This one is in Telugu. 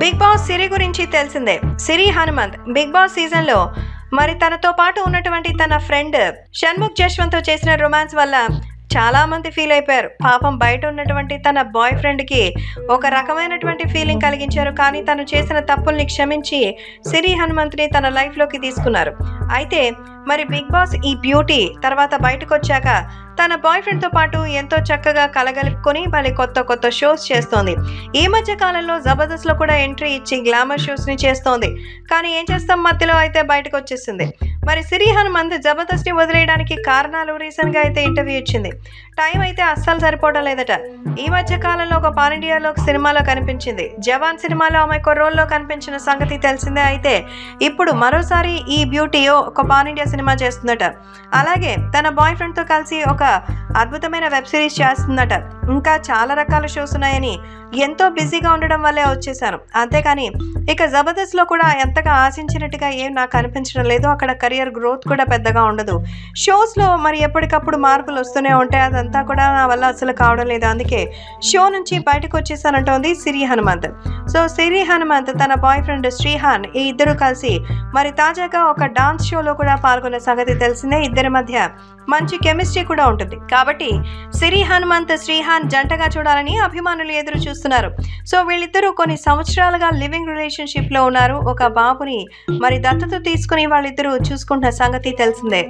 బిగ్ బాస్ సిరి గురించి తెలిసిందే. సిరి హనుమంత్ బిగ్ బాస్ సీజన్ లో మరి తనతో పాటు ఉన్నటువంటి తన ఫ్రెండ్ షణ్ముఖ్ జశ్వంత్ తో చేసిన రొమాన్స్ వల్ల చాలా మంది ఫీల్ అయిపోయారు. పాపం బయట ఉన్నటువంటి తన బాయ్ ఫ్రెండ్ కి ఒక రకమైనటువంటి ఫీలింగ్ కలిగించారు. కానీ తను చేసిన తప్పుల్ని క్షమించి సిరి హనుమంత్ ని తన లైఫ్ లోకి తీసుకున్నారు. అయితే మరి బిగ్ బాస్ ఈ బ్యూటీ తర్వాత బయటకు వచ్చాక తన బాయ్ ఫ్రెండ్ తో పాటు ఎంతో చక్కగా కలగలుపుకొని మళ్ళీ కొత్త కొత్త షోస్ చేస్తోంది. ఈ మధ్య కాలంలో జబర్దస్త్ లో కూడా ఎంట్రీ ఇచ్చి గ్లామర్ షోస్ ని చేస్తోంది. కానీ ఏం చేస్తాం, మధ్యలో అయితే బయటకు వచ్చేసింది. మరి సిరి హనుమంత్ జబర్దస్త్ ని వదిలేయడానికి కారణాలు రీసెంట్ గా అయితే ఇంటర్వ్యూ ఇచ్చింది. టైం అయితే అస్సలు సరిపోవడం లేదట. ఈ మధ్య కాలంలో ఒక పాన్ ఇండియాలో సినిమాలో కనిపించింది. జవాన్ సినిమాలో ఆమె ఒక రోల్లో కనిపించిన సంగతి తెలిసిందే. అయితే ఇప్పుడు మరోసారి ఈ బ్యూటీ ఒక పాన్ ఇండియా సినిమా చేస్తుందట. అలాగే తన బాయ్ ఫ్రెండ్ తో కలిసి ఒక అద్భుతమైన వెబ్ సిరీస్ చేస్తుందట. ఇంకా చాలా రకాల షోస్ ఉన్నాయని ఎంతో బిజీగా ఉండడం వల్లే వచ్చేసాను, అంతేకాని ఇక జబర్దస్త్ లో కూడా ఎంతగా ఆశించినట్టుగా ఏం నాకు అనిపించడం లేదు. అక్కడ కెరియర్ గ్రోత్ కూడా పెద్దగా ఉండదు. షోస్ లో మరి ఎప్పటికప్పుడు మార్పులు వస్తూనే ఉంటాయి. అదంతా కూడా నా వల్ల అసలు కావడం లేదు. అందుకే షో నుంచి బయటకు వచ్చేసానంటోంది సిరి హనుమంత్. సో సిరి హనుమంత్ తన బాయ్ ఫ్రెండ్ శ్రీహాన్ ఈ ఇద్దరు కలిసి మరి తాజాగా ఒక డాన్స్ షోలో కూడా పాల్గొన్న సంగతి తెలిసిందే. ఇద్దరి మధ్య మంచి కెమిస్ట్రీ కూడా ఉంటుంది. కాబట్టి సిరి హనుమంత్ శ్రీహాన్ జంటగా చూడాలని అభిమానులు ఎదురు చూస్తున్నారు. సో వీళ్ళిద్దరూ కొన్ని సంవత్సరాలుగా లివింగ్ రిలేషన్షిప్ లో ఉన్నారు. ఒక బాబుని మరి దత్తత తీసుకుని వాళ్ళిద్దరూ చూసుకుంటున్న సంగతి తెలిసిందే.